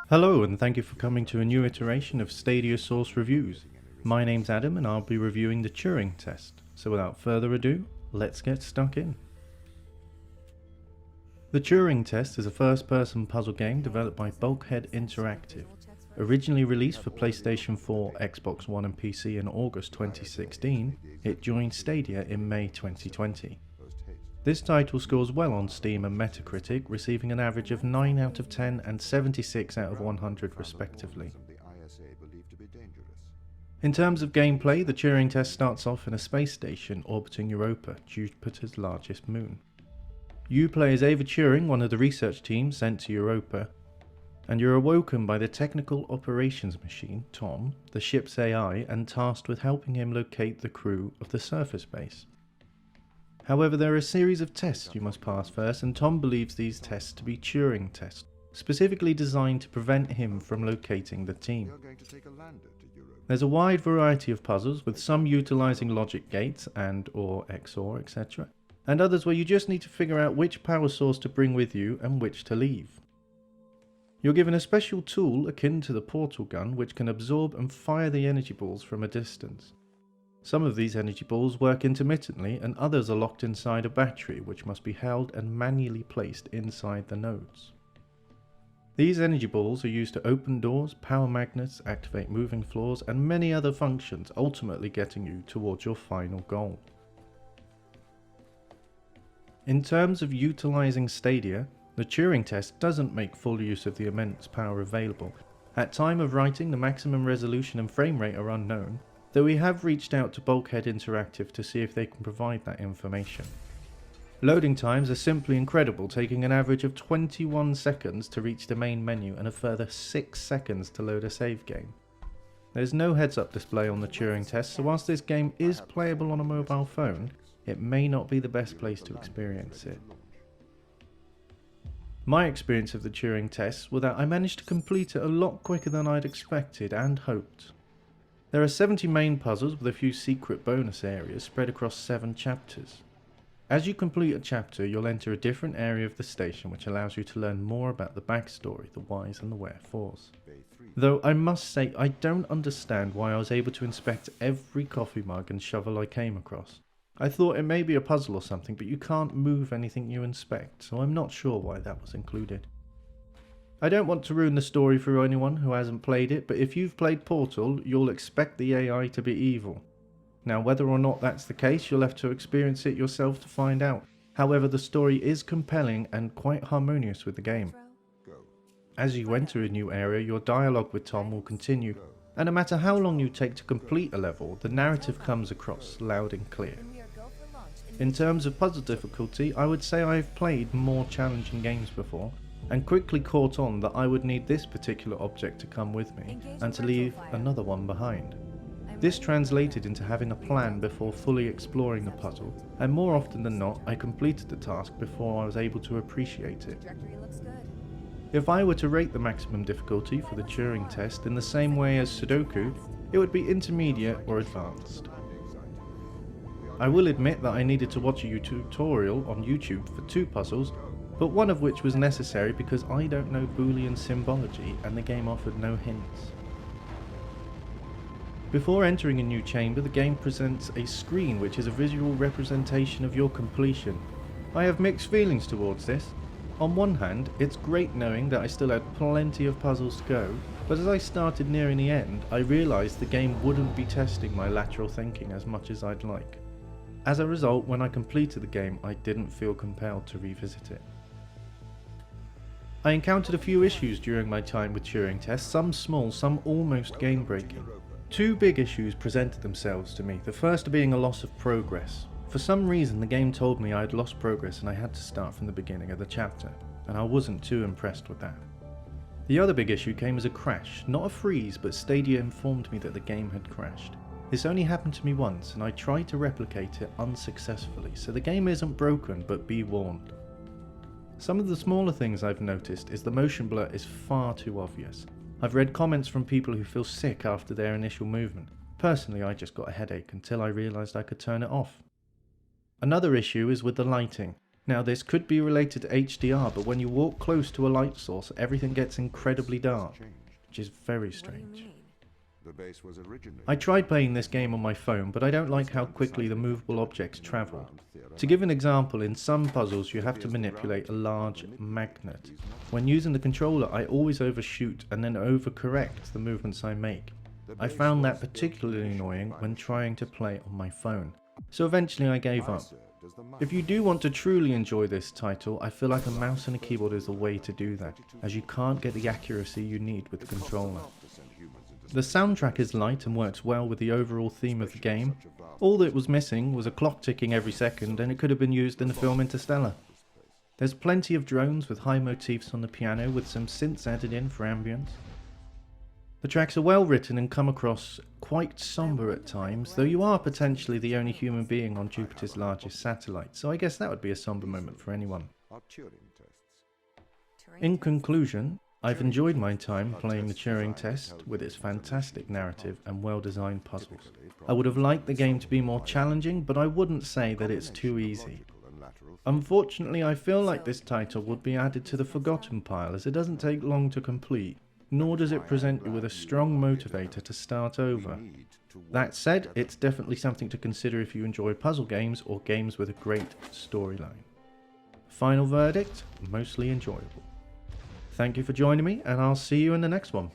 Hello and thank you for coming to a new iteration of Stadia Source Reviews. My name's Adam and I'll be reviewing the Turing test. So without further ado, let's get stuck in. The Turing test is a first-person puzzle game developed by Bulkhead Interactive. Originally released for PlayStation 4, Xbox One and PC in August 2016, it joined Stadia in May 2020. This title scores well on Steam and Metacritic, receiving an average of 9 out of 10 and 76 out of 100 respectively. In terms of gameplay, the Turing test starts off in a space station orbiting Europa, Jupiter's largest moon. You play as Ava Turing, one of the research teams sent to Europa, and you're awoken by the technical operations machine, Tom, the ship's AI, and tasked with helping him locate the crew of the surface base. However, there are a series of tests you must pass first, and Tom believes these tests to be Turing tests, specifically designed to prevent him from locating the team. There's a wide variety of puzzles, with some utilising logic gates and/or XOR, etc., and others where you just need to figure out which power source to bring with you and which to leave. You're given a special tool akin to the portal gun which can absorb and fire the energy balls from a distance. Some of these energy balls work intermittently and others are locked inside a battery which must be held and manually placed inside the nodes. These energy balls are used to open doors, power magnets, activate moving floors and many other functions, ultimately getting you towards your final goal. In terms of utilising Stadia, the Turing test doesn't make full use of the immense power available. At time of writing, the maximum resolution and frame rate are unknown, though we have reached out to Bulkhead Interactive to see if they can provide that information. Loading times are simply incredible, taking an average of 21 seconds to reach the main menu and a further 6 seconds to load a save game. There's no heads-up display on the Turing test, so whilst this game is playable on a mobile phone, it may not be the best place to experience it. My experience of the Turing test was that I managed to complete it a lot quicker than I'd expected and hoped. There are 70 main puzzles with a few secret bonus areas spread across 7 chapters. As you complete a chapter, you'll enter a different area of the station which allows you to learn more about the backstory, the whys and the wherefores. Though I must say I don't understand why I was able to inspect every coffee mug and shovel I came across. I thought it may be a puzzle or something, but you can't move anything you inspect, so I'm not sure why that was included. I don't want to ruin the story for anyone who hasn't played it, but if you've played Portal, you'll expect the AI to be evil. Now, whether or not that's the case, you'll have to experience it yourself to find out. However, the story is compelling and quite harmonious with the game. As you enter a new area, your dialogue with Tom will continue, and no matter how long you take to complete a level, the narrative comes across loud and clear. In terms of puzzle difficulty, I would say I've played more challenging games before, and quickly caught on that I would need this particular object to come with me, and to leave another one behind. This translated into having a plan before fully exploring the puzzle, and more often than not I completed the task before I was able to appreciate it. If I were to rate the maximum difficulty for the Turing test in the same way as Sudoku, it would be intermediate or advanced. I will admit that I needed to watch a tutorial on YouTube for 2 puzzles, but one of which was necessary because I don't know Boolean symbology and the game offered no hints. Before entering a new chamber, the game presents a screen which is a visual representation of your completion. I have mixed feelings towards this. On one hand, it's great knowing that I still had plenty of puzzles to go, but as I started nearing the end, I realised the game wouldn't be testing my lateral thinking as much as I'd like. As a result, when I completed the game, I didn't feel compelled to revisit it. I encountered a few issues during my time with Turing tests, some small, some almost game-breaking. 2 big issues presented themselves to me, the first being a loss of progress. For some reason the game told me I had lost progress and I had to start from the beginning of the chapter, and I wasn't too impressed with that. The other big issue came as a crash, not a freeze, but Stadia informed me that the game had crashed. This only happened to me once and I tried to replicate it unsuccessfully, so the game isn't broken, but be warned. Some of the smaller things I've noticed is the motion blur is far too obvious. I've read comments from people who feel sick after their initial movement. Personally, I just got a headache until I realised I could turn it off. Another issue is with the lighting. Now this could be related to HDR, but when you walk close to a light source, everything gets incredibly dark, which is very strange. I tried playing this game on my phone, but I don't like how quickly the movable objects travel. To give an example, in some puzzles you have to manipulate a large magnet. When using the controller, I always overshoot and then overcorrect the movements I make. I found that particularly annoying when trying to play on my phone, so eventually I gave up. If you do want to truly enjoy this title, I feel like a mouse and a keyboard is the way to do that, as you can't get the accuracy you need with the controller. The soundtrack is light and works well with the overall theme of the game. All that was missing was a clock ticking every second, and it could have been used in the film Interstellar. There's plenty of drones with high motifs on the piano with some synths added in for ambience. The tracks are well written and come across quite somber at times, though you are potentially the only human being on Jupiter's largest satellite, so I guess that would be a somber moment for anyone. In conclusion, I've enjoyed my time playing the Turing test with its fantastic narrative and well-designed puzzles. I would have liked the game to be more challenging, but I wouldn't say that it's too easy. Unfortunately, I feel like this title would be added to the forgotten pile, as it doesn't take long to complete, nor does it present you with a strong motivator to start over. That said, it's definitely something to consider if you enjoy puzzle games or games with a great storyline. Final verdict, mostly enjoyable. Thank you for joining me, and I'll see you in the next one.